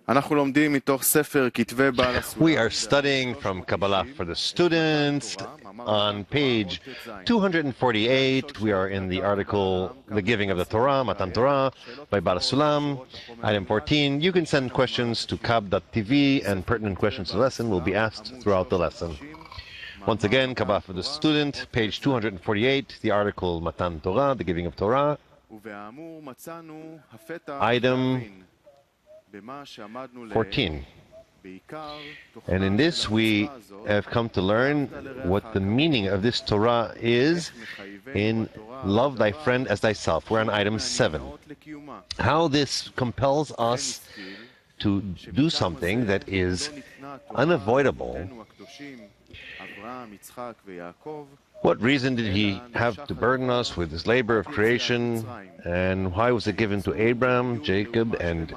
We are studying from Kabbalah for the students. On page 248, we are in the article, The Giving of the Torah, Matan Torah, by Baruch. Item 14, you can send questions to kab.tv, and pertinent questions to the lesson will be asked throughout the lesson. Once again, Kabbalah for the student, page 248, the article Matan Torah, The Giving of Torah. Item 14. And in this we have come to learn what the meaning of this Torah is in Love Thy Friend as Thyself. We're on item 7. How this compels us to do something that is unavoidable. What reason did he have to burden us with this labor of creation, and why was it given to Abraham, Jacob, and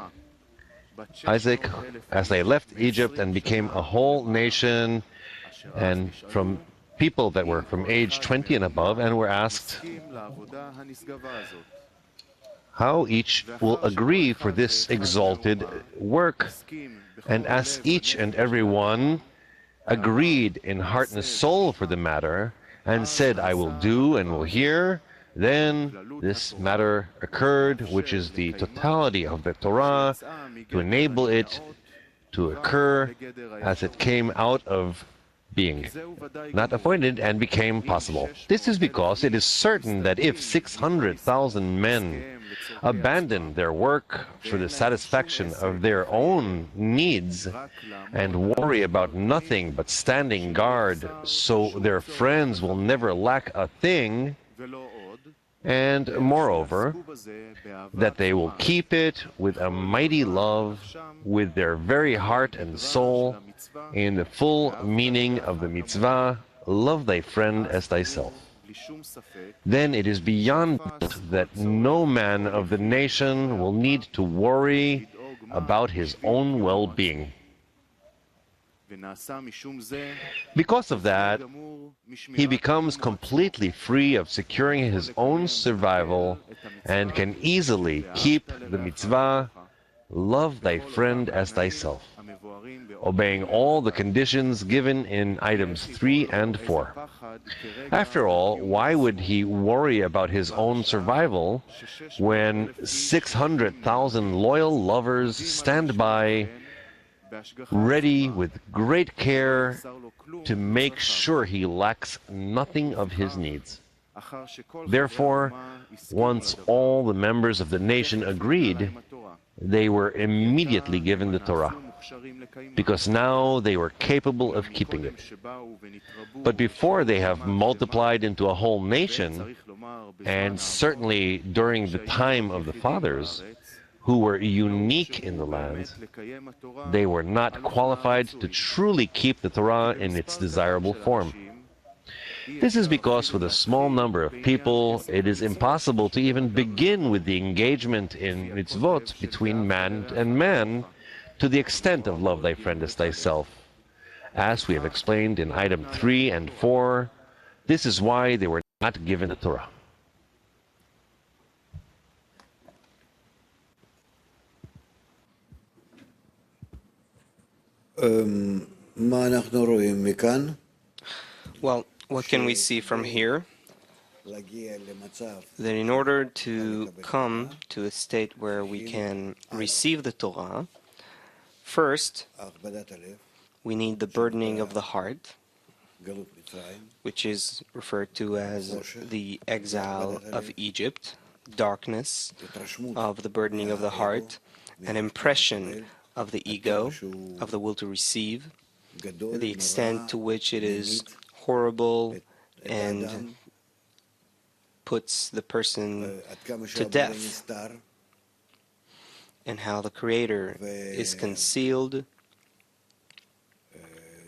Isaac as they left Egypt and became a whole nation, and from people that were from age 20 and above, and were asked how each will agree for this exalted work. And as each and every one agreed in heart and soul for the matter, and said, I will do and will hear, then this matter occurred, which is the totality of the Torah, to enable it to occur as it came out of being not avoided and became possible. This is because it is certain that if 600,000 men abandon their work for the satisfaction of their own needs and worry about nothing but standing guard so their friends will never lack a thing, and moreover, that they will keep it with a mighty love, with their very heart and soul, in the full meaning of the mitzvah, love thy friend as thyself. Then it is beyond doubt that no man of the nation will need to worry about his own well-being. Because of that, he becomes completely free of securing his own survival and can easily keep the mitzvah, love thy friend as thyself, obeying all the conditions given in items 3 and 4. After all, why would he worry about his own survival when 600,000 loyal lovers stand by, ready with great care to make sure he lacks nothing of his needs? Therefore, once all the members of the nation agreed, they were immediately given the Torah, because now they were capable of keeping it. But before they have multiplied into a whole nation, and certainly during the time of the fathers, who were unique in the land, they were not qualified to truly keep the Torah in its desirable form. This is because with a small number of people, it is impossible to even begin with the engagement in mitzvot between man and man to the extent of love thy friend as thyself. As we have explained in item 3 and 4, this is why they were not given the Torah. Well, what can we see from here? That in order to come to a state where we can receive the Torah, first, we need the burdening of the heart, which is referred to as the exile of Egypt, darkness of the burdening of the heart, an impression of the ego, of the will to receive, the extent to which it is horrible and puts the person to death, and how the Creator is concealed,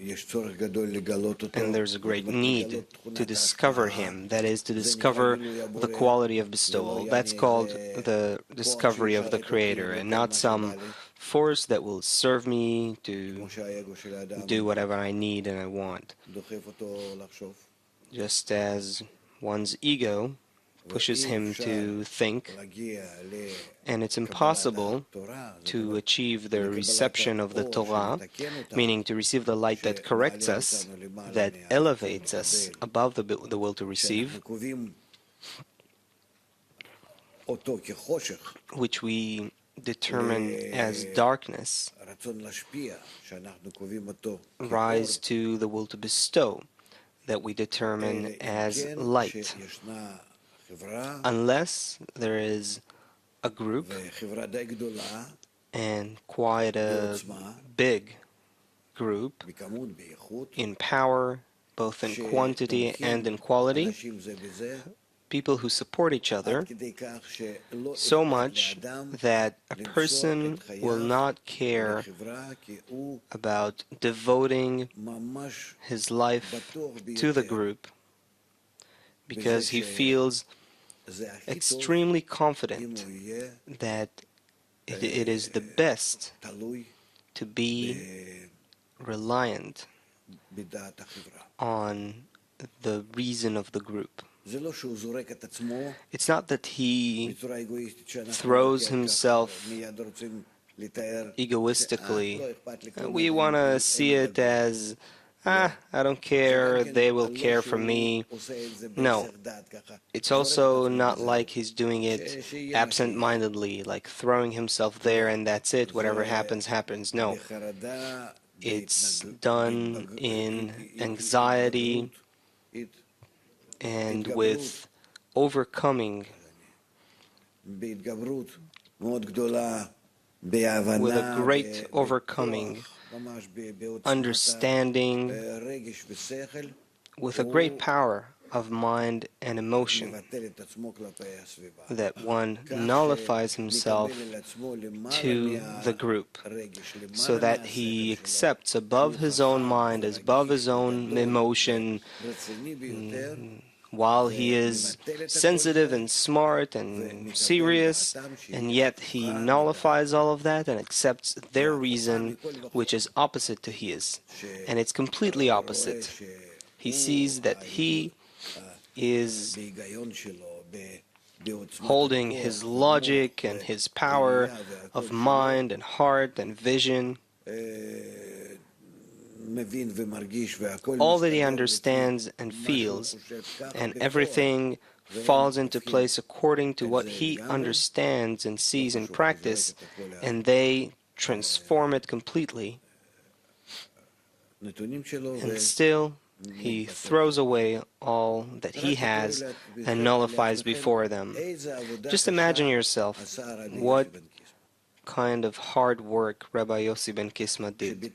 and there's a great need to discover Him, that is, to discover the quality of bestowal. That's called the discovery of the Creator, and not some force that will serve me to do whatever I need and I want. Just as one's ego pushes him to think, and it's impossible to achieve the reception of the Torah, meaning to receive the light that corrects us, that elevates us above the will to receive, which we determine as darkness, rise to the will to bestow, that we determine as light. Unless there is a group, and quite a big group, in power, both in quantity and in quality, people who support each other, so much that a person will not care about devoting his life to the group, because he feels extremely confident that it is the best to be reliant on the reason of the group. It's not that he throws himself egoistically. We want to see it as, I don't care, they will care for me. No. It's also not like he's doing it absent-mindedly, like throwing himself there and that's it, whatever happens, happens. No. It's done in anxiety and with overcoming, with a great overcoming, understanding, with a great power of mind and emotion, that one nullifies himself to the group, so that he accepts above his own mind, as above his own emotion, while he is sensitive and smart and serious, and yet he nullifies all of that and accepts their reason, which is opposite to his. And it's completely opposite. He sees that he is holding his logic and his power of mind and heart and vision. All that he understands and feels, and everything falls into place according to what he understands and sees in practice, and they transform it completely. And still, he throws away all that he has and nullifies before them. Just imagine yourself what kind of hard work Rabbi Yossi ben Kisma did,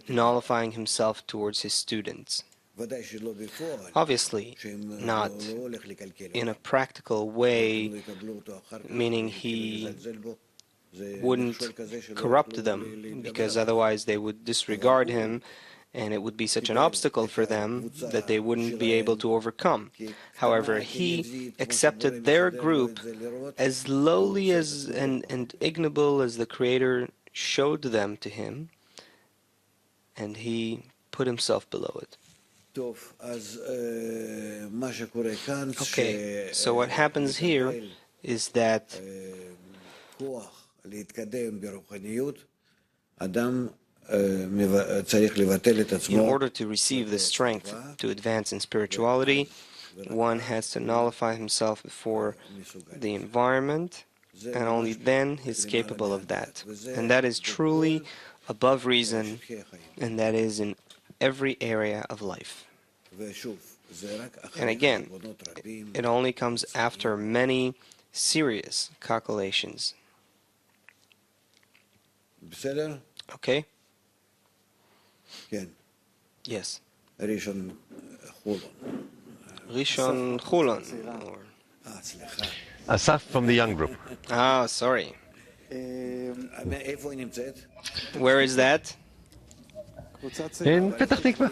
nullifying himself towards his students. Obviously, not in a practical way, meaning he wouldn't corrupt them, because otherwise they would disregard him, and it would be such an obstacle for them that they wouldn't be able to overcome. However, he accepted their group as lowly as and ignoble as the Creator showed them to him, and he put himself below it. Okay, so what happens here is that in order to receive the strength to advance in spirituality, one has to nullify himself before the environment, and only then he's capable of that. And that is truly above reason, and that is in every area of life. And again, it only comes after many serious calculations. Okay? Yes. Rishon Chulon. Asaf from the young group. Ah, sorry. Where is that? In Petach Tikva.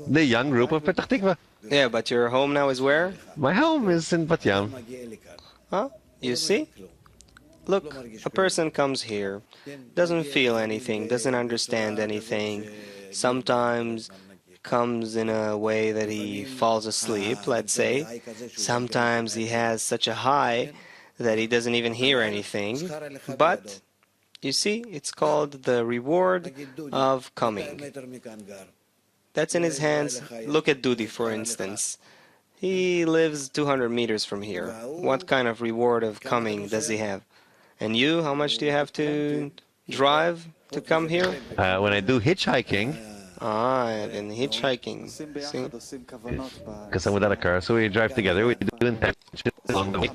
The young group of Petach Tikva. Yeah, but your home now is where? My home is in Bat Yam. Huh? You see? Look, a person comes here, doesn't feel anything, doesn't understand anything. Sometimes comes in a way that he falls asleep, let's say. Sometimes he has such a high that he doesn't even hear anything. But, you see, it's called the reward of coming. That's in his hands. Look at Dudi, for instance. He lives 200 meters from here. What kind of reward of coming does he have? And you, how much do you have to drive to come here? When I do hitchhiking, in hitchhiking. because I'm without a car, so we drive together. We do intentions along the way.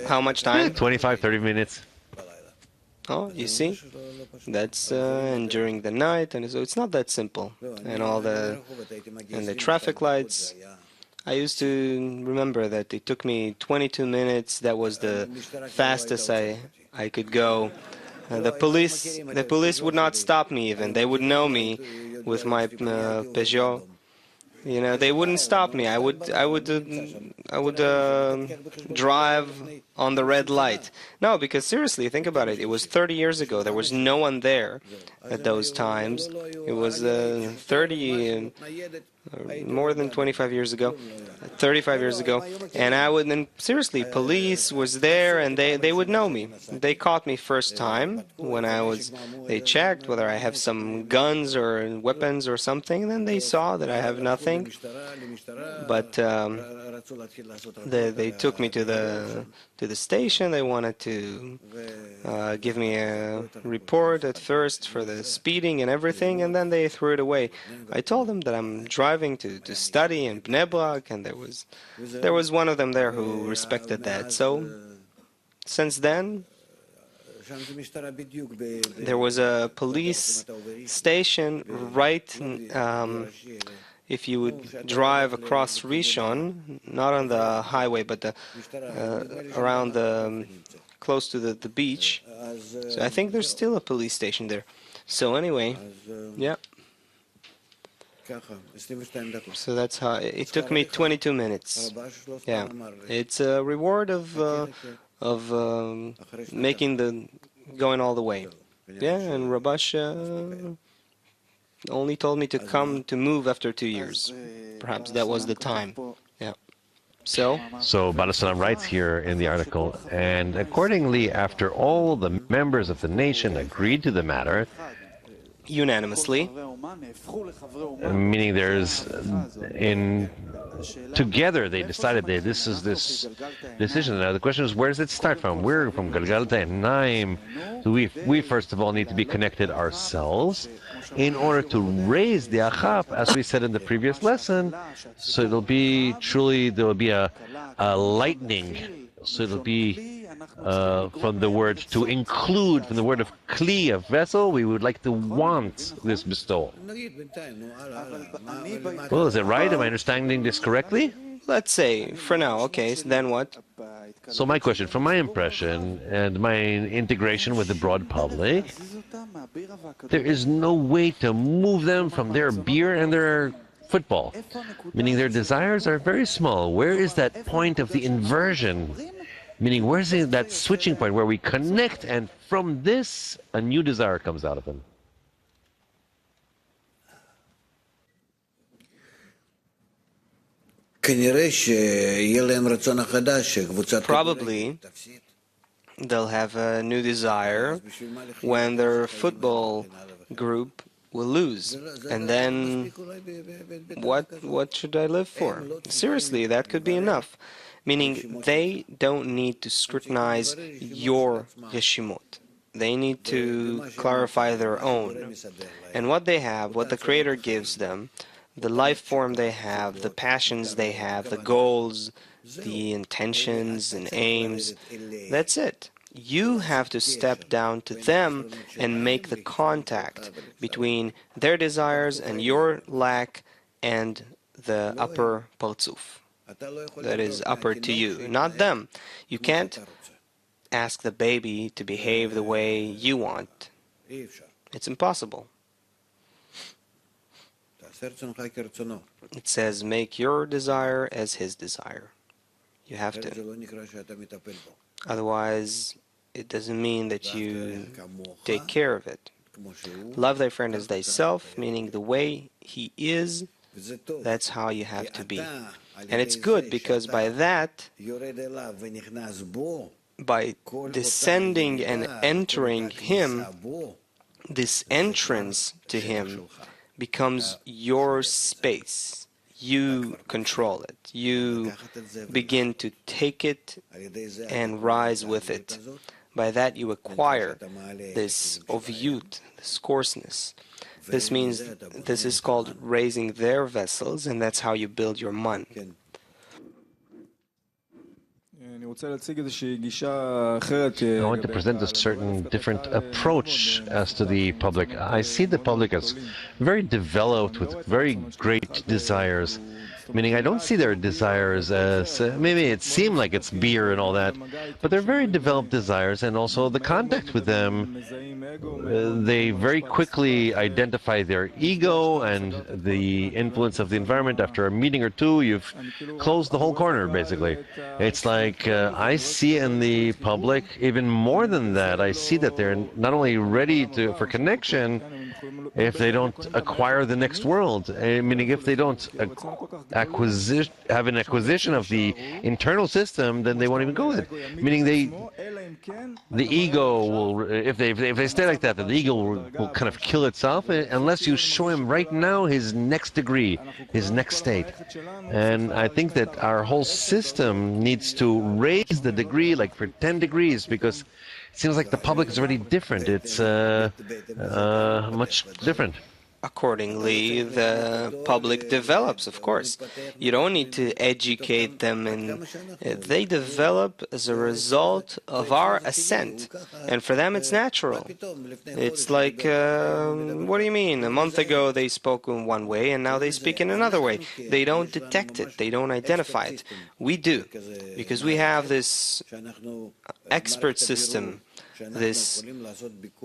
How much time? 25, 30 minutes. Oh, you see? That's and during the night, and so it's not that simple. And all the traffic lights. I used to remember that it took me 22 minutes. That was the fastest I could go. The police would not stop me even. They would know me with my Peugeot. You know, they wouldn't stop me. I would drive on the red light. No, because seriously, think about it. It was 30 years ago. There was no one there at those times. It was 30, more than 25 years ago, 35 years ago. And then seriously, police was there and they would know me. They caught me first time when they checked whether I have some guns or weapons or something, and then they saw that I have nothing. But they took me to the station. They wanted to give me a report at first for the speeding and everything, and then they threw it away. I told them that I'm driving to study in Bnei, and there was one of them there who respected that. So since then, there was a police station right if you would drive across Rishon, not on the highway, but around close to the beach. So I think there's still a police station there. So anyway, yeah. So that's how it took me 22 minutes. Yeah, it's a reward of making going all the way. Yeah, and Rabash only told me to move after 2 years. Perhaps that was the time. Yeah. So Baruch writes here in the article, and accordingly, after all the members of the nation agreed to the matter, unanimously, meaning together they decided that this is this decision. Now the question is, where does it start from? We're from Galgalta and Naim. So we first of all need to be connected ourselves in order to raise the achap, as we said in the previous lesson. So there will be a lightning. So it'll be from the word to include, from the word of kli, of vessel, we would like to want this bestowal. Well, is it right? Am I understanding this correctly? Let's say, for now, okay, so then what? So my question, from my impression and my integration with the broad public, there is no way to move them from their beer and their football, meaning their desires are very small. Where is that point of the inversion? Meaning, where's that switching point where we connect, and from this, a new desire comes out of them? Probably they'll have a new desire when their football group will lose. And then what should I live for? Seriously, that could be enough. Meaning they don't need to scrutinize your yeshimot. They need to clarify their own. And what they have, what the Creator gives them, the life form they have, the passions they have, the goals, the intentions and aims, that's it. You have to step down to them and make the contact between their desires and your lack and the upper partzuf. That is upper to you, not them. You can't ask the baby to behave the way you want. It's impossible. It says, make your desire as his desire. You have to. Otherwise, it doesn't mean that you take care of it. Love thy friend as thyself, meaning the way he is, that's how you have to be. And it's good because by that, by descending and entering him, this entrance to him becomes your space. You control it. You begin to take it and rise with it. By that you acquire this oviyut, this coarseness. This means this is called raising their vessels, and that's how you build your man. I want to present a certain different approach as to the public. I see the public as very developed with very great desires. Meaning I don't see their desires as, maybe it seemed like it's beer and all that, but they're very developed desires, and also the contact with them, they very quickly identify their ego and the influence of the environment. After a meeting or two, you've closed the whole corner, basically. It's like, I see in the public, even more than that, I see that they're not only ready for connection, if they don't acquire the next world, meaning if they don't have an acquisition of the internal system, then they won't even go there. Meaning the ego will, if they stay like that, the ego will kind of kill itself unless you show him right now his next degree, his next state. And I think that our whole system needs to raise the degree like for 10 degrees, because it seems like the public is already different. It's much different. Accordingly, the public develops, of course. You don't need to educate them, and they develop as a result of our ascent. And for them, it's natural. It's like, what do you mean? A month ago, they spoke in one way, and now they speak in another way. They don't detect it. They don't identify it. We do, because we have this expert system, this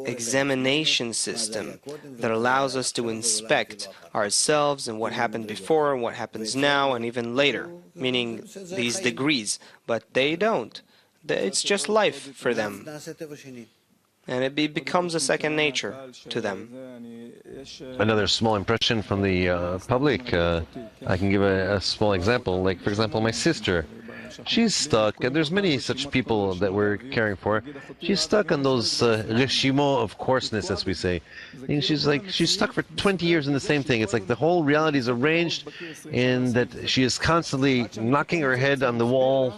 examination system that allows us to inspect ourselves and what happened before and what happens now and even later, meaning these degrees. But they don't. It's just life for them. And it becomes a second nature to them. Another small impression from the public, I can give a small example. Like, for example, my sister. She's stuck, and there's many such people that we're caring for. She's stuck on those reshimo of coarseness, as we say. And she's stuck for 20 years in the same thing. It's like the whole reality is arranged in that she is constantly knocking her head on the wall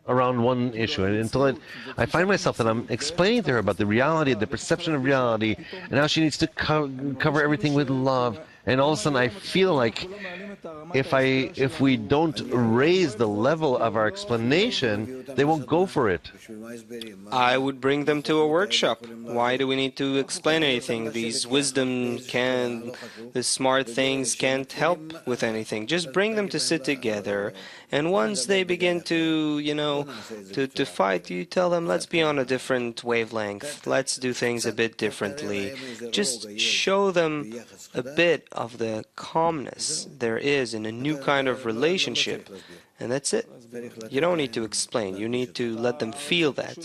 around one issue. And until I find myself that I'm explaining to her about the reality, the perception of reality, and how she needs to cover everything with love. And all of a sudden I feel like if we don't raise the level of our explanation, they won't go for it. I would bring them to a workshop. Why do we need to explain anything? These the smart things can't help with anything. Just bring them to sit together, and once they begin to, to fight, you tell them, let's be on a different wavelength. Let's do things a bit differently. Just show them a bit of the calmness there is in a new kind of relationship, and that's it. You don't need to explain. You need to let them feel that.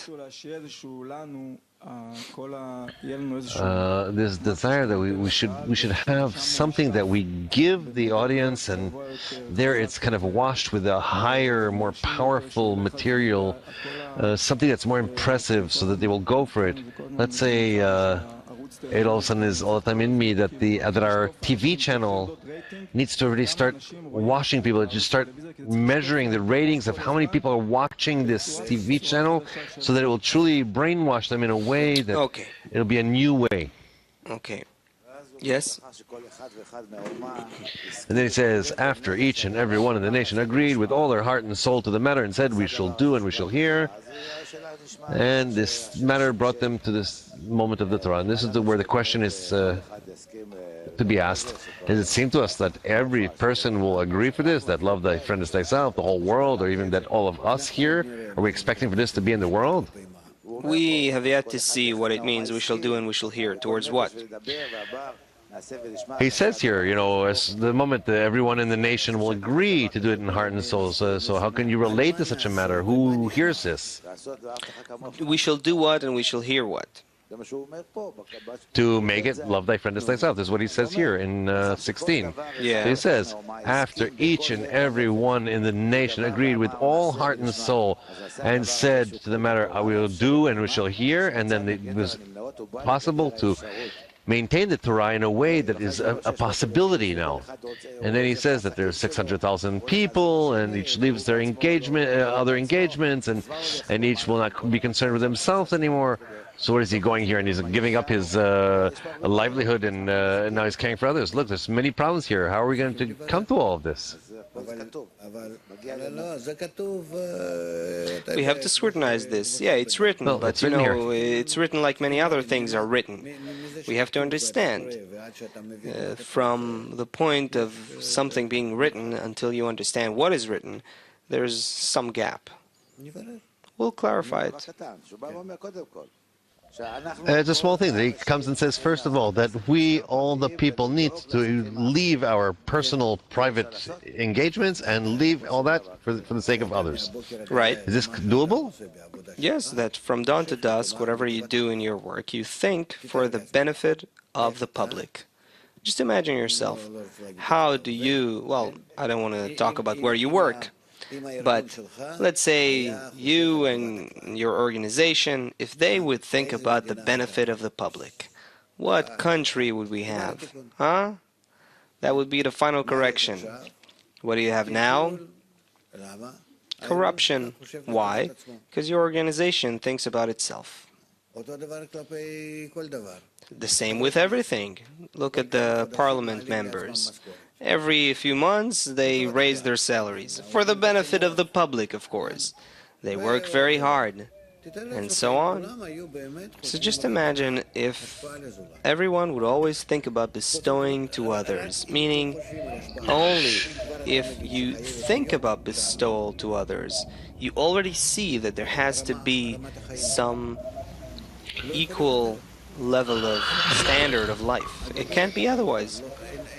This desire that we should have something that we give the audience, and there it's kind of washed with a higher, more powerful material, something that's more impressive, so that they will go for it. Let's say it all of a sudden is all the time in me that our TV channel needs to already start washing people, just start measuring the ratings of how many people are watching this TV channel, so that it will truly brainwash them in a way that it'll be a new way. Okay. Yes? And then he says, after each and every one in the nation agreed with all their heart and soul to the matter and said, we shall do and we shall hear. And this matter brought them to this moment of the Torah. And this is where the question is to be asked. Does it seem to us that every person will agree for this, that love thy friend as thyself, the whole world, or even that all of us here, are we expecting for this to be in the world? We have yet to see what it means, we shall do and we shall hear. Towards what? He says here, as the moment that everyone in the nation will agree to do it in heart and soul. So how can you relate to such a matter? Who hears this? We shall do what and we shall hear what? to make it love thy friend as thyself. This is what he says here in 16. Yeah. So he says, after each and every one in the nation agreed with all heart and soul and said to the matter, I will do and we shall hear, and then it was possible to maintain the Torah in a way that is a possibility now. And then he says that there's 600,000 people, and each leaves their engagement, other engagements, and each will not be concerned with themselves anymore. So what is he going here? And he's giving up his livelihood, and now he's caring for others. Look, there's many problems here. How are we going to come to all of this? We have to scrutinize this. Yeah, it's written, Well, but it's written here. it's written like many other things are written. We have to understand from the point of something being written until you understand what is written, there's some gap. We'll clarify it. It's a small thing that he comes and says, first of all, that we, all the people, need to leave our personal, private engagements and leave all that for the sake of others. Right. Is this doable? Yes, that from dawn to dusk, whatever you do in your work, you think for the benefit of the public. Just imagine yourself. How do you, well, I don't want to talk about where you work, but let's say you and your organization, if they would think about the benefit of the public, what country would we have? Huh? That would be the final correction. What do you have now? Corruption. Why? Because your organization thinks about itself. The same with everything. Look at the parliament members. Every few months, they raise their salaries. For the benefit of the public, of course. They work very hard. And so on. So just imagine if everyone would always think about bestowing to others. Meaning, only if you think about bestowal to others, you already see that there has to be some equal level of standard of life. It can't be otherwise.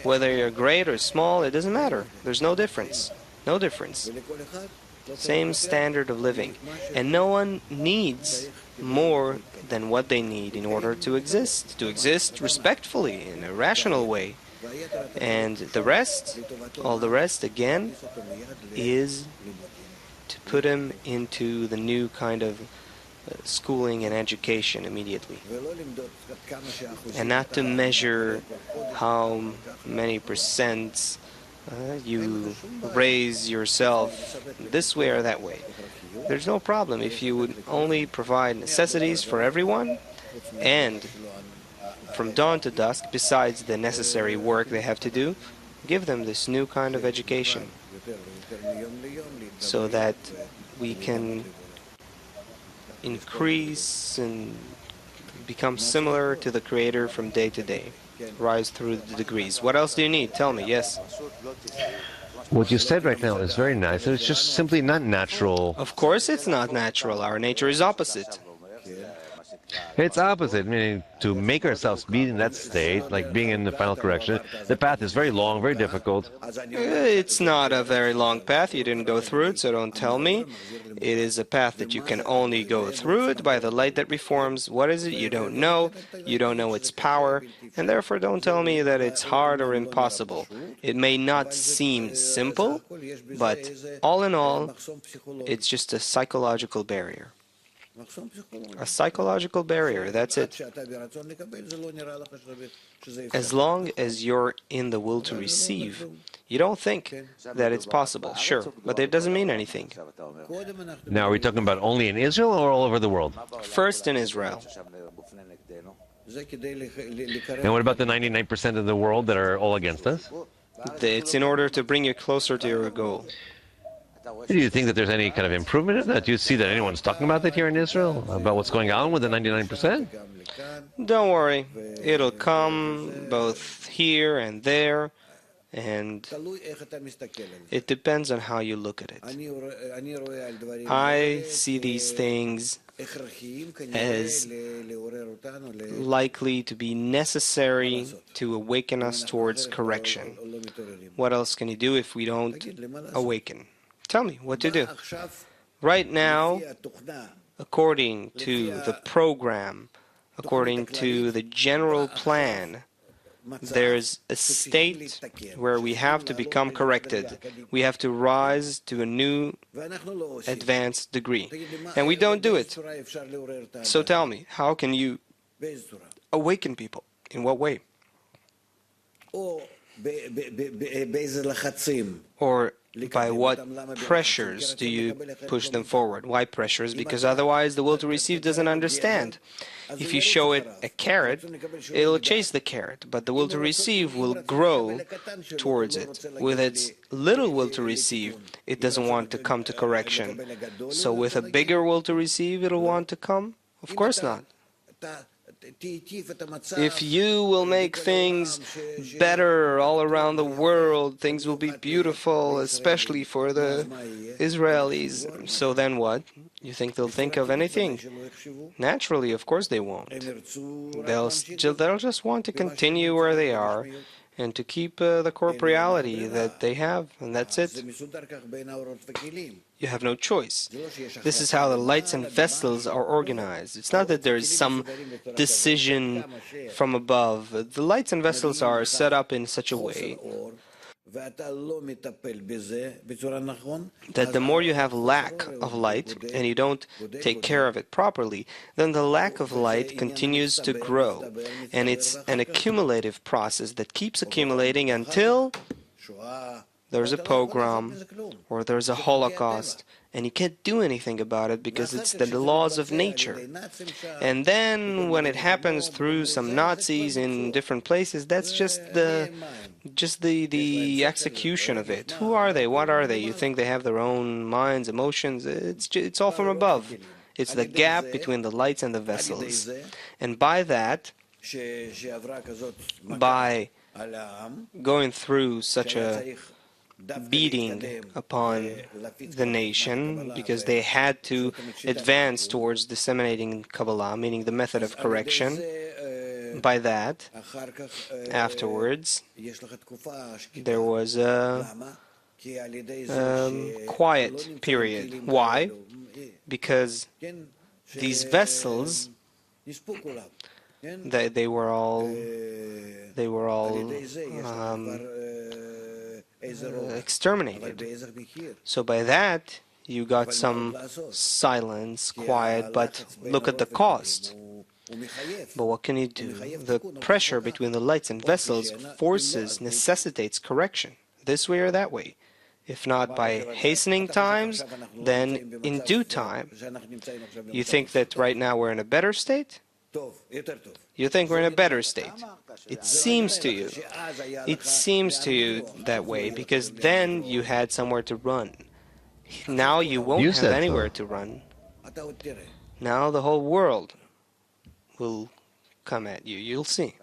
Whether you're great or small, it doesn't matter. There's no difference. No difference. Same standard of living. And no one needs more than what they need in order to exist respectfully, in a rational way. And the rest, all the rest, again, is to put him into the new kind of schooling and education immediately, and not to measure how many percents you raise yourself this way or that way. There's no problem if you would only provide necessities for everyone, and from dawn to dusk, besides the necessary work they have to do, give them this new kind of education so that we can increase and become similar to the Creator from day to day. Rise through the degrees. What else do you need? Tell me. Yes. What you said right now is very nice. It's just simply not natural. Of course it's not natural. Our nature is opposite. It's opposite, meaning to make ourselves be in that state, like being in the final correction. The path is very long, very difficult. It's not a very long path. You didn't go through it, so don't tell me. It is a path that you can only go through it by the light that reforms. What is it? You don't know. You don't know its power. And therefore don't tell me that it's hard or impossible. It may not seem simple, but all in all, it's just a psychological barrier. A psychological barrier, that's it. As long as you're in the will to receive, you don't think that it's possible, sure, but it doesn't mean anything. Now, are we talking about only in Israel or all over the world? First in Israel. And what about the 99% of the world that are all against us? It's in order to bring you closer to your goal. Do you think that there's any kind of improvement in that? Do you see that anyone's talking about that here in Israel? About what's going on with the 99%? Don't worry. It'll come both here and there, and it depends on how you look at it. I see these things as likely to be necessary to awaken us towards correction. What else can you do if we don't awaken? Tell me what to do. Right now, according to the program according to the general plan, there's a state where we have to become corrected. We have to rise to a new advanced degree. And we don't do it. So tell me, how can you awaken people? In what way? Or by what pressures do you push them forward? Why pressures? Because otherwise the will to receive doesn't understand. If you show it a carrot, it'll chase the carrot, but the will to receive will grow towards it. With its little will to receive, it doesn't want to come to correction. So with a bigger will to receive, it'll want to come? Of course not. If you will make things better all around the world, things will be beautiful, especially for the Israelis. So then what? You think they'll think of anything? Naturally, of course they won't. They'll just want to continue where they are and to keep the corporeality that they have, and that's it. You have no choice. This is how the lights and vessels are organized. It's not that there is some decision from above. The lights and vessels are set up in such a way that the more you have lack of light and you don't take care of it properly, then the lack of light continues to grow. And it's an accumulative process that keeps accumulating until there's a pogrom or there's a Holocaust, and you can't do anything about it because it's the laws of nature. And then when it happens through some Nazis in different places, that's just the execution of it. Who are they? What are they? You think they have their own minds, emotions? It's all from above. It's the gap between the lights and the vessels. And by that, by going through such a beating upon the nation, because they had to advance towards disseminating Kabbalah, meaning the method of correction. By that, afterwards, there was a quiet period. Why? Because these vessels, they were all exterminated. So by that, you got some silence, quiet, but look at the cost. But what can you do? The pressure between the lights and vessels necessitates correction, this way or that way. If not by hastening times, then in due time. You think that right now we're in a better state? You think we're in a better state. It seems to you. It seems to you that way because then you had somewhere to run. Now you won't have anywhere to run. Now the whole world will come at you. You'll see.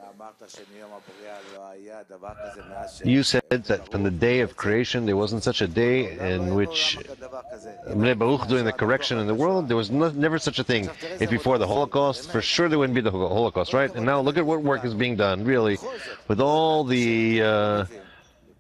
You said that from the day of creation there wasn't such a day in which Bnei Baruch doing the correction in the world. There was never such a thing. If before the Holocaust, for sure there wouldn't be the Holocaust, right? And now look at what work is being done, really, with all the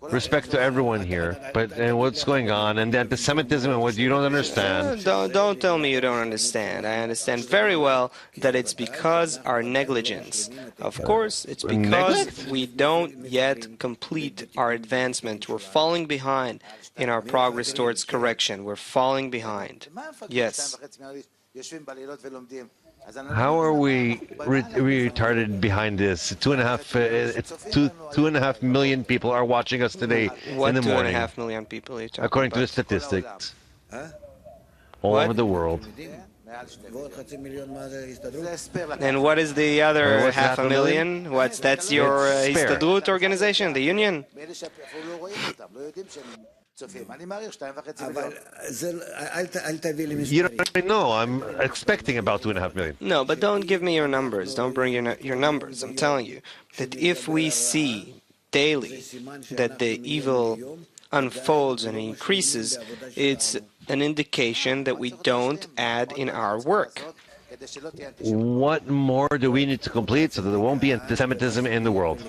respect to everyone here, and what's going on, and the anti-Semitism and what you don't understand. Don't tell me you don't understand. I understand very well that it's because our negligence. Of course, it's because we don't yet complete our advancement. We're falling behind in our progress towards correction. We're falling behind. Yes. How are we retarded behind this? 2.5 million people are watching us today in the morning. 2.5 million people are you talking according about? to the statistics, all over the world. And what is the other half a million? That's your Histadrut organization, the union? You don't know. I'm expecting about 2.5 million. No, but don't give me your numbers. Don't bring your numbers. I'm telling you that if we see daily that the evil unfolds and increases, it's an indication that we don't add in our work. What more do we need to complete so that there won't be anti-Semitism in the world?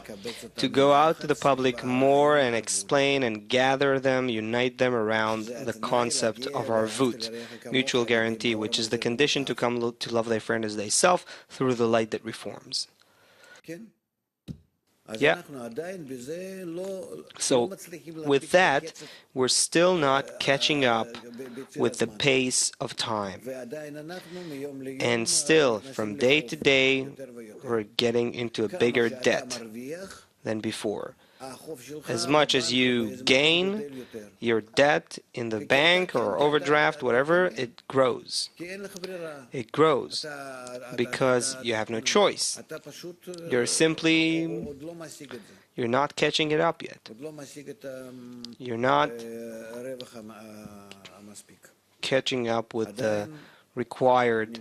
To go out to the public more and explain and gather them, unite them around the concept of arvut, mutual guarantee, which is the condition to come to love thy friend as thyself through the light that reforms. Yeah. So with that, we're still not catching up with the pace of time. And still, from day to day, we're getting into a bigger debt than before. As much as you gain your debt in the bank or overdraft, whatever, it grows. It grows because you have no choice. You're not catching it up yet. You're not catching up with the required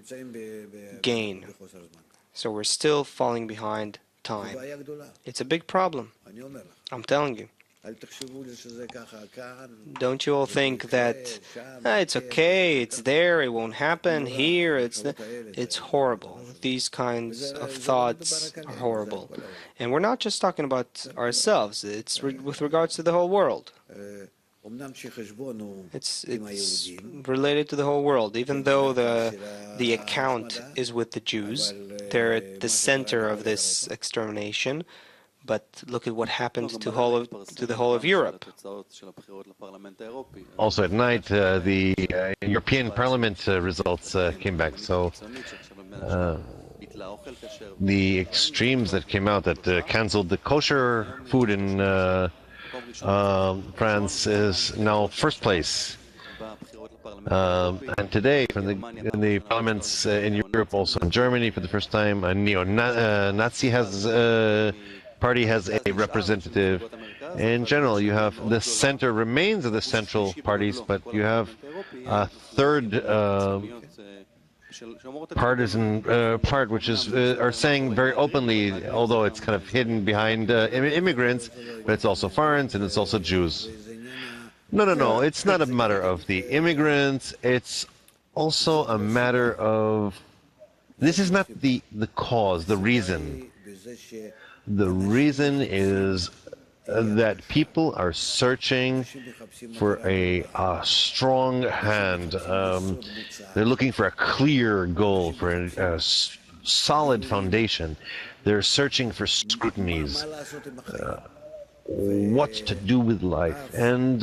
gain. So we're still falling behind time. It's a big problem. I'm telling you. Don't you all think that it's okay, it's there, it won't happen here, it's horrible. These kinds of thoughts are horrible. And we're not just talking about ourselves, it's with regards to the whole world. It's related to the whole world. Even though the account is with the Jews, they're at the center of this extermination. But look at what happened to the whole of Europe. Also at night, the European Parliament results came back. So the extremes that came out that canceled the kosher food in France is now first place. And today, in the parliaments in Europe, also in Germany, for the first time, a neo-Nazi party has a representative. In general, you have the center remains of the central parties, but you have a third partisan part, which is are saying very openly, although it's kind of hidden behind immigrants, but it's also foreigners and it's also Jews. No, it's not a matter of the immigrants, it's also a matter of, this is not the cause, the reason. The reason is that people are searching for a strong hand. They're looking for a clear goal, for a solid foundation. They're searching for scrutinies, what to do with life. And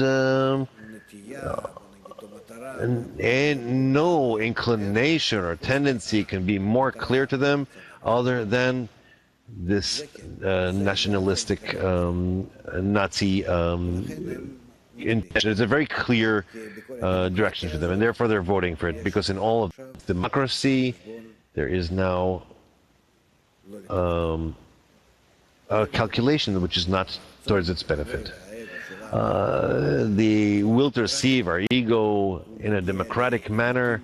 no inclination or tendency can be more clear to them other than this nationalistic Nazi intention. It's a very clear direction for them, and therefore they're voting for it, because in all of democracy there is now a calculation which is not towards its benefit. The will to receive, our ego, in a democratic manner,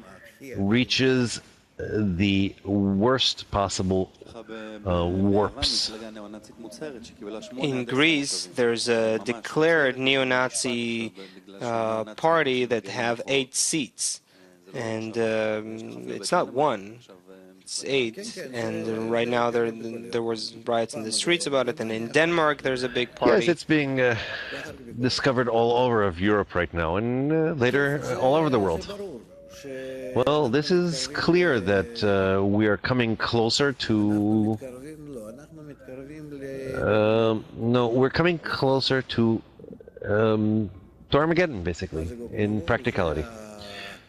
reaches the worst possible warps. In Greece, there's a declared neo-Nazi party that have 8 seats, and it's not 1, it's 8. And right now there was riots in the streets about it, and in Denmark there's a big party. Yes, it's being discovered all over of Europe right now, and later all over the world. Well, this is clear that we are coming closer to... no, we're coming closer to Armageddon, basically, in practicality.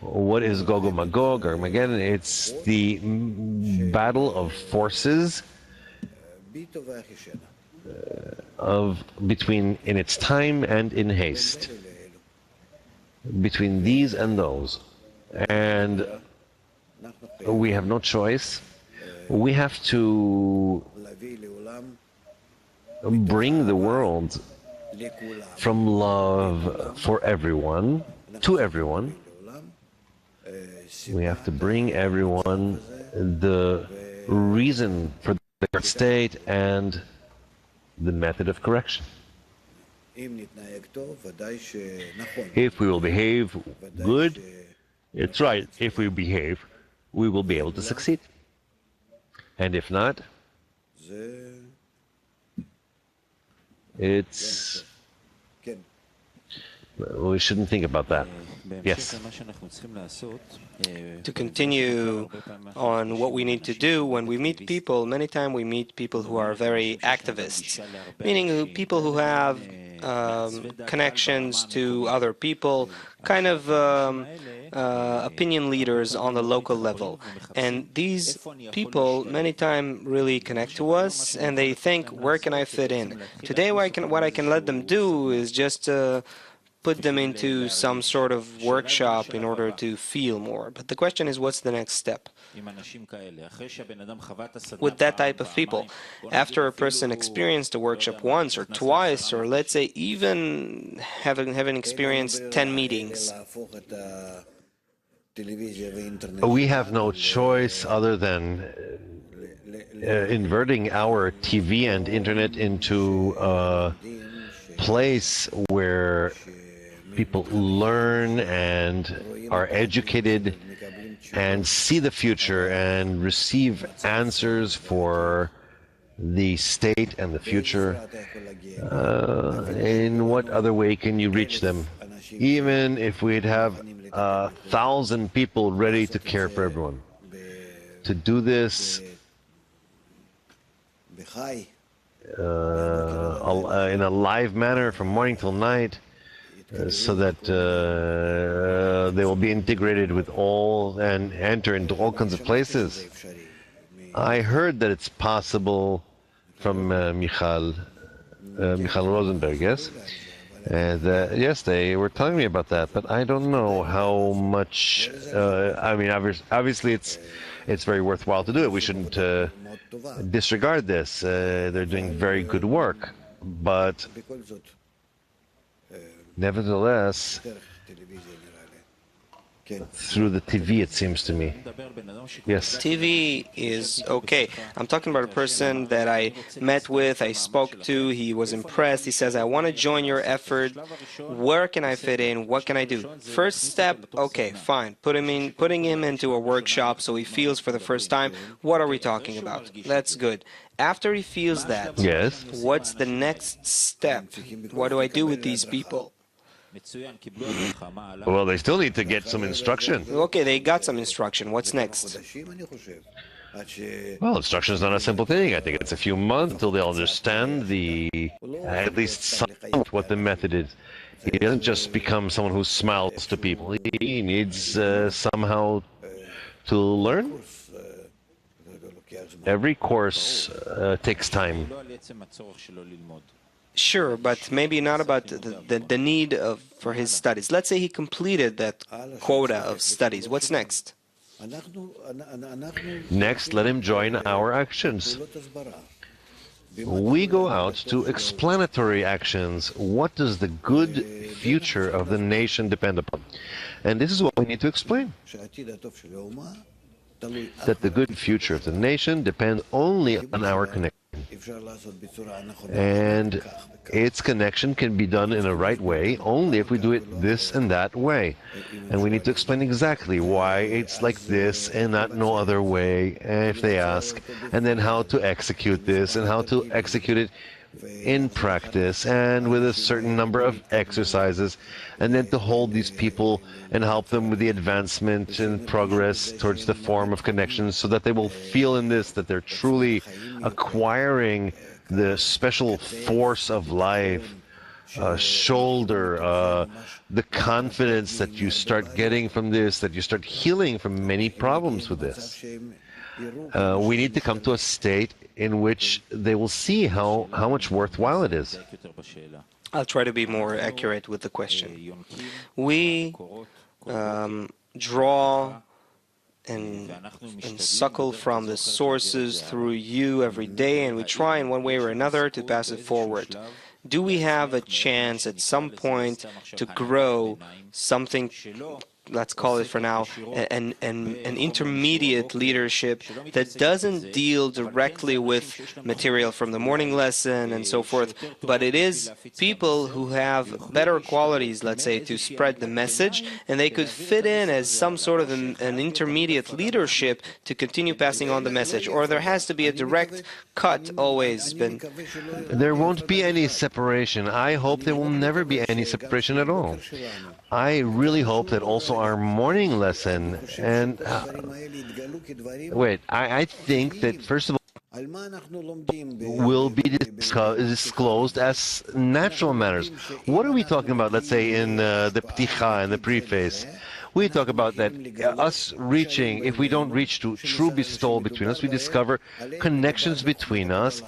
What is Gog and Magog, Armageddon? It's the battle of forces between in its time and in haste, between these and those. And we have no choice. We have to bring the world from love for everyone to everyone. We have to bring everyone the reason for the state and the method of correction. If we will behave good, it's right, if we behave. we will be able to succeed. And if not, we shouldn't think about that. Yes. To continue on what we need to do when we meet people, many times we meet people who are very activists, meaning people who have connections to other people, kind of opinion leaders on the local level. And these people many times really connect to us, and they think, where can I fit in? Today, what I can let them do is just put them into some sort of workshop in order to feel more. But the question is, what's the next step? With that type of people, after a person experienced a workshop once or twice, or let's say even having experienced 10 meetings, we have no choice other than inverting our TV and internet into a place where people learn and are educated and see the future and receive answers for the state and the future. In what other way can you reach them? Even if we'd have 1,000 people ready to care for everyone. To do this in a live manner from morning till night, so that they will be integrated with all and enter into all kinds of places. I heard that it's possible from Michal Rosenberg, yes? And yes, they were telling me about that, but I don't know how much. I mean, obviously, it's very worthwhile to do it. We shouldn't disregard this. They're doing very good work, but nevertheless, through the TV, it seems to me. Yes. TV is okay. I'm talking about a person that I met with, I spoke to, he was impressed. He says, I want to join your effort. Where can I fit in? What can I do? First step, okay, fine. Putting him into a workshop so he feels for the first time. What are we talking about? That's good. After he feels that, yes, what's the next step? What do I do with these people? Well, they still need to get some instruction. Okay, they got some instruction. What's next? Well, instruction is not a simple thing. I think it's a few months until they'll understand at least somewhat what the method is. He doesn't just become someone who smiles to people. He needs somehow to learn. Every course takes time. Sure, but maybe not about the need for his studies. Let's say he completed that quota of studies. What's next? Next, let him join our actions. We go out to explanatory actions. What does the good future of the nation depend upon? And this is what we need to explain. That the good future of the nation depends only on our connection. And its connection can be done in a right way only if we do it this and that way. And we need to explain exactly why it's like this and not no other way, if they ask, and then how to execute this and how to execute it in practice and with a certain number of exercises, and then to hold these people and help them with the advancement and progress towards the form of connections, so that they will feel in this that they're truly acquiring the special force of life, shoulder, the confidence that you start getting from this, that you start healing from many problems with this. We need to come to a state in which they will see how much worthwhile it is. I'll try to be more accurate with the question. We draw and suckle from the sources through you every day, and we try in one way or another to pass it forward. Do we have a chance at some point to grow something let's call it for now, an intermediate leadership that doesn't deal directly with material from the morning lesson and so forth, but it is people who have better qualities, let's say, to spread the message, and they could fit in as some sort of an intermediate leadership to continue passing on the message. Or there has to be a direct cut always. There won't be any separation. I hope there will never be any separation at all. I really hope that also our morning lesson and I think that first of all will be disclosed as natural matters. What are we talking about, let's say, in the Pticha, in the preface? We talk about that us reaching, if we don't reach to true bestowal between us, we discover connections between us,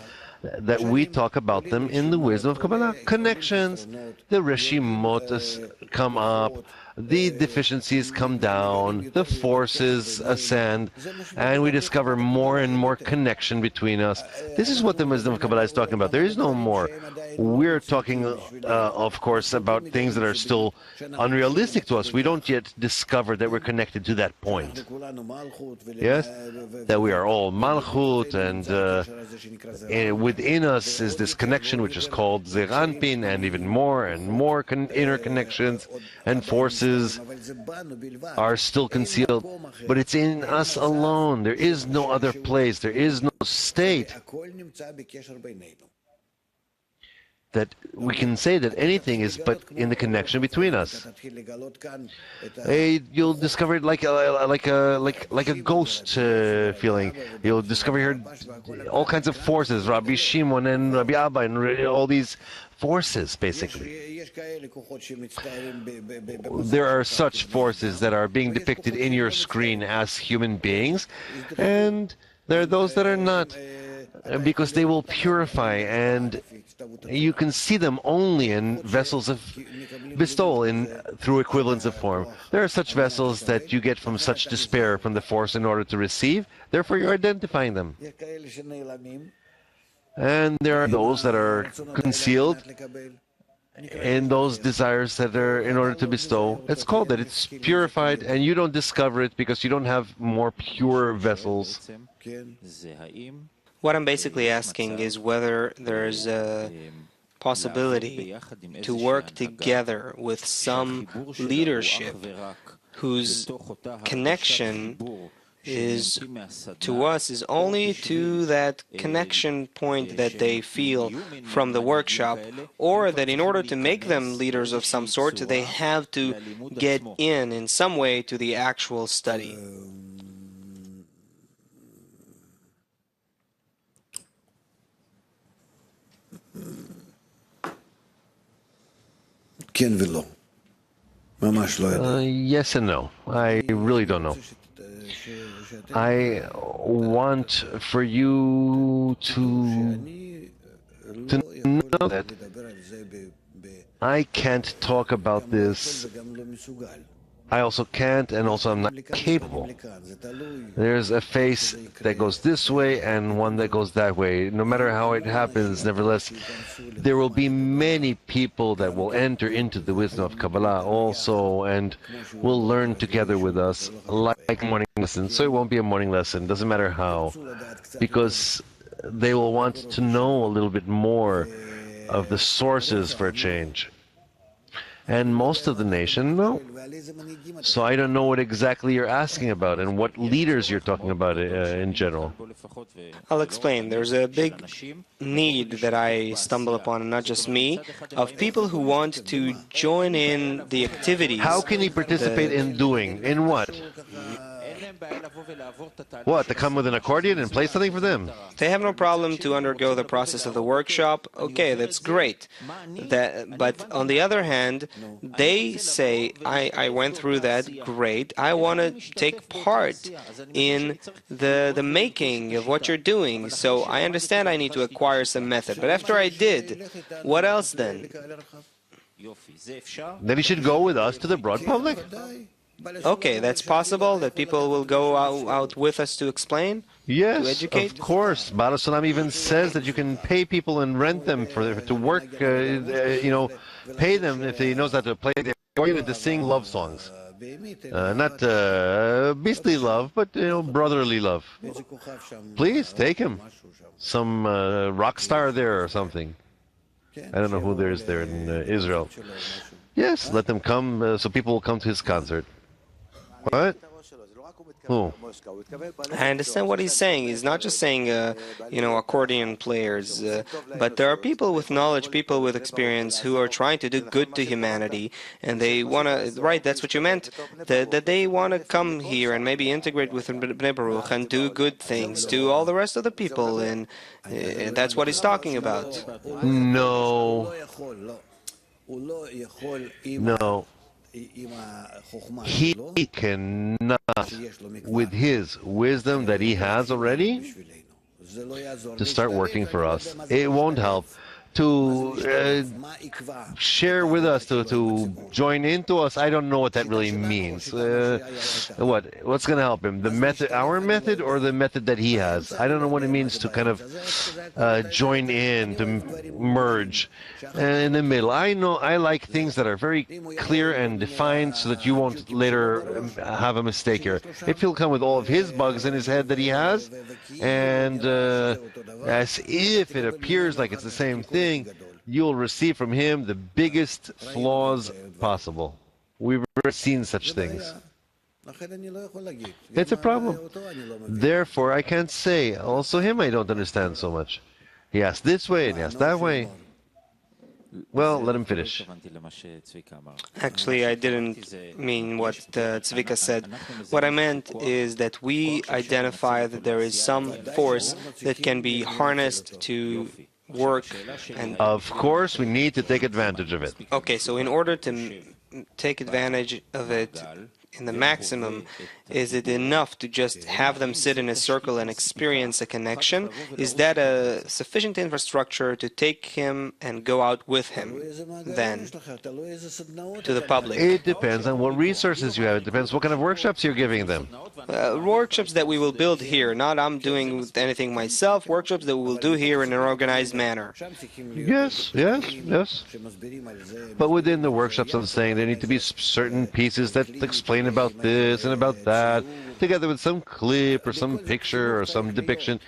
that we talk about them in the wisdom of Kabbalah. Connections, the Reshimot come up, the deficiencies come down, the forces ascend, and we discover more and more connection between us. This is what the wisdom of Kabbalah is talking about. There is no more. We're talking, of course, about things that are still unrealistic to us. We don't yet discover that we're connected to that point. Yes? That we are all Malchut, and within us is this connection which is called Zeranpin, and even more and more inner connections and forces are still concealed, but it's in us alone. There is no other place. There is no state that we can say that anything is but in the connection between us. You'll discover it like a ghost feeling. You'll discover here all kinds of forces, Rabbi Shimon and Rabbi Abba, and all these forces, basically. There are such forces that are being depicted in your screen as human beings, and there are those that are not, because they will purify, and you can see them only in vessels of bestowal, through equivalence of form. There are such vessels that you get from such despair from the force in order to receive, therefore you're identifying them. And there are those that are concealed in those desires that are in order to bestow. It's called that. It's purified, and you don't discover it because you don't have more pure vessels. What I'm basically asking is whether there's a possibility to work together with some leadership whose connection is to us is only to that connection point that they feel from the workshop, or that in order to make them leaders of some sort, they have to get in some way to the actual study. Yes and no. I really don't know. I want for you to know that I can't talk about this. I also can't, and also I'm not capable. There's a face that goes this way and one that goes that way. No matter how it happens, nevertheless, there will be many people that will enter into the wisdom of Kabbalah also, and will learn together with us like morning lesson. So it won't be a morning lesson, doesn't matter how, because they will want to know a little bit more of the sources for a change. And most of the nation, no. So I don't know what exactly you're asking about and what leaders you're talking about in general. I'll explain. There's a big need that I stumble upon, and not just me, of people who want to join in the activities. How can he participate in doing? In what? What, to come with an accordion and play something for them? They have no problem to undergo the process of the workshop. Okay, that's great. But on the other hand, they say, I went through that, great. I want to take part in the making of what you're doing. So I understand I need to acquire some method. But after I did, what else then? Then he should go with us to the broad public. Okay, that's possible, that people will go out with us to explain? Yes, to educate? Of course. Baruch Salam even says that you can pay people and rent them to work, pay them if he knows how to play the accordion and to sing love songs. Not beastly love, but brotherly love. Please take him. Some rock star there or something. I don't know who there is there in Israel. Yes, let them come so people will come to his concert. What? Who? I understand what he's saying. He's not just saying, accordion players, but there are people with knowledge, people with experience who are trying to do good to humanity, and they want to, right, that's what you meant, that they want to come here and maybe integrate with Bnei Baruch and do good things to all the rest of the people, and that's what he's talking about. No. No. He cannot, with his wisdom that he has already, to start working for us. It won't help to share with us, to join into us. I don't know what that really means. What's going to help him? The method, our method, or the method that he has? I don't know what it means to kind of join in, to merge in the middle. I know I like things that are very clear and defined so that you won't later have a mistake here. If he'll come with all of his bugs in his head that he has, and as if it appears like it's the same thing, you'll receive from him the biggest flaws possible. We've never seen such things. It's a problem. Therefore, I can't say. Also, him I don't understand so much. He asked this way and he asked that way. Well, let him finish. Actually, I didn't mean what Tzvika said. What I meant is that we identify that there is some force that can be harnessed to work, and of course we need to take advantage of it. Okay, so in order to take advantage of it in the maximum, is it enough to just have them sit in a circle and experience a connection? Is that a sufficient infrastructure to take him and go out with him then to the public? It depends on what resources you have. It depends what kind of workshops you're giving them. Workshops that we will build here, not I'm doing anything myself, workshops that we will do here in an organized manner. Yes. But within the workshops, I'm saying there need to be certain pieces that explain about this and about that, together with some clip or some picture or some depiction.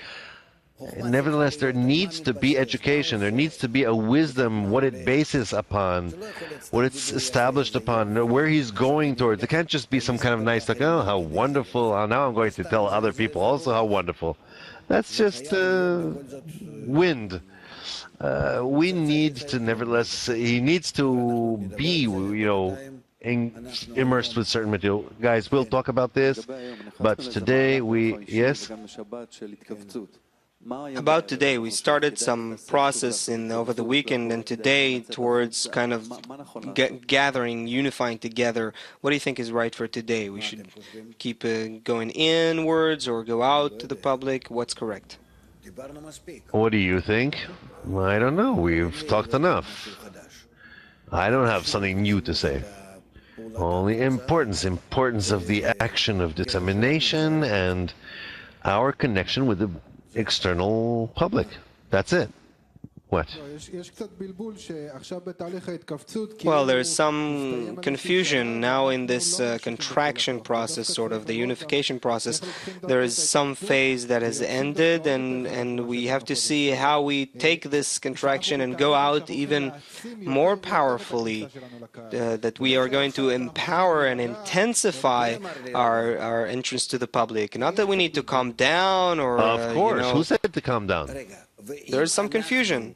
Nevertheless, there needs to be education. There needs to be a wisdom, what it bases upon, what it's established upon, where he's going towards. It can't just be some kind of nice, like, oh, how wonderful. Now I'm going to tell other people also how wonderful. That's just wind. We need to, nevertheless, he needs to be, immersed with certain material. Guys, we'll talk about this, but today yes? About today, we started some process over the weekend and today towards kind of gathering, unifying together. What do you think is right for today? We should keep going inwards or go out to the public? What's correct? What do you think? I don't know. We've talked enough. I don't have something new to say. Only importance of the action of dissemination and our connection with the external public. That's it. What? Well, there's some confusion now in this contraction process, sort of the unification process. There is some phase that has ended, and we have to see how we take this contraction and go out even more powerfully, that we are going to empower and intensify our entrance to the public. Not that we need to calm down or... Of course. Who said to calm down? There is some confusion.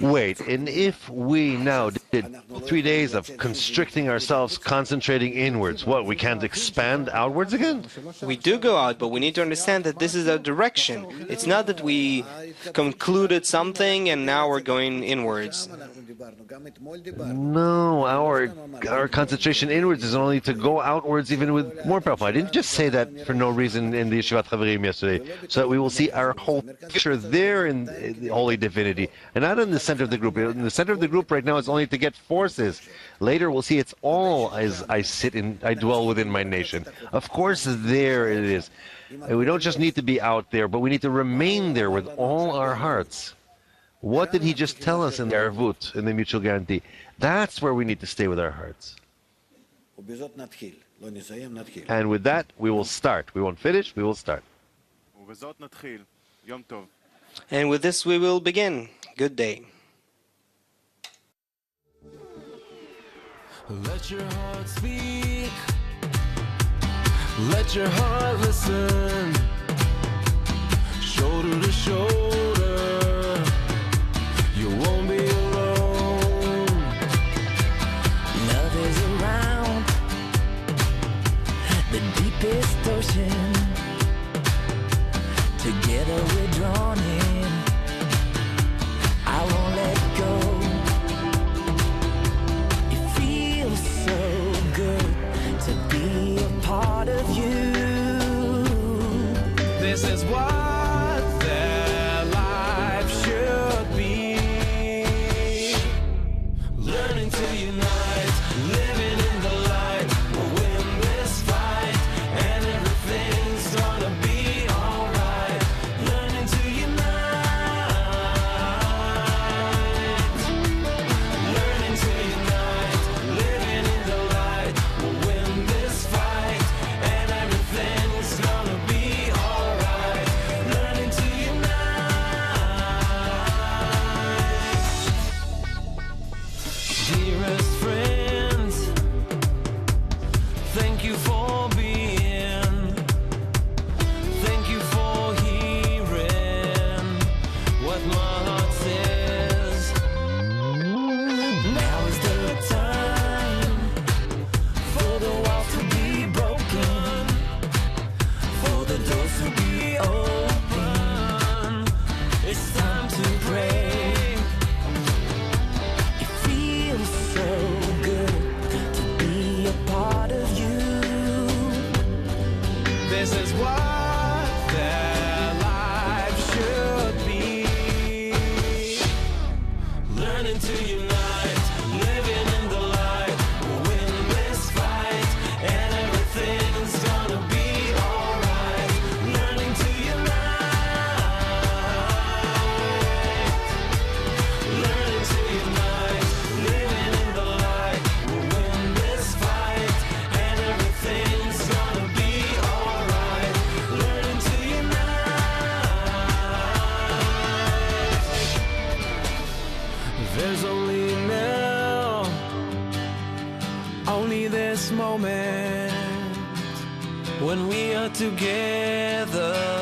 Wait, and if we now did 3 days of constricting ourselves, concentrating inwards, what, we can't expand outwards again? We do go out, but we need to understand that this is a direction. It's not that we concluded something and now we're going inwards. No, our concentration inwards is only to go outwards even with more powerful. I didn't just say that for no reason in the Yeshivat Chaverim yesterday, so that we will see our whole picture there in the Holy Divinity, and not in the center of the group. In the center of the group right now is only to get forces. Later we'll see it's all as I dwell within my nation. Of course there it is. And we don't just need to be out there, but we need to remain there with all our hearts. What did he just tell us in the Arvut, in the mutual guarantee? That's where we need to stay with our hearts. And with that, we will start. We won't finish, we will start. And with this we will begin. Good day. Let your heart speak. Let your heart listen. Shoulder to shoulder, you won't be alone. Love is around the deepest ocean. Together we're drawn in. I won't let go. It feels so good to be a part of you. This is what their life should be. Learning to unite, living in the light. We'll win this fight, and everything's gonna be alright. Learning to unite. Learning to unite, living in the light. We'll win this fight, and everything's gonna be alright. Learning to unite. Dearest friends, thank you for being. Thank you for hearing what my heart says. Now is the time for the walls to be broken, for the doors to be open. It's time to pray. It feels so good to be a part of you. This is what their life should be. Learning to unite, living in the light. We'll win this fight, and everything's gonna be alright. Learning to unite. Learning to unite, living in the light. We'll win this fight, and everything's gonna be alright. Learning to unite. There's only now, only this moment when we are together.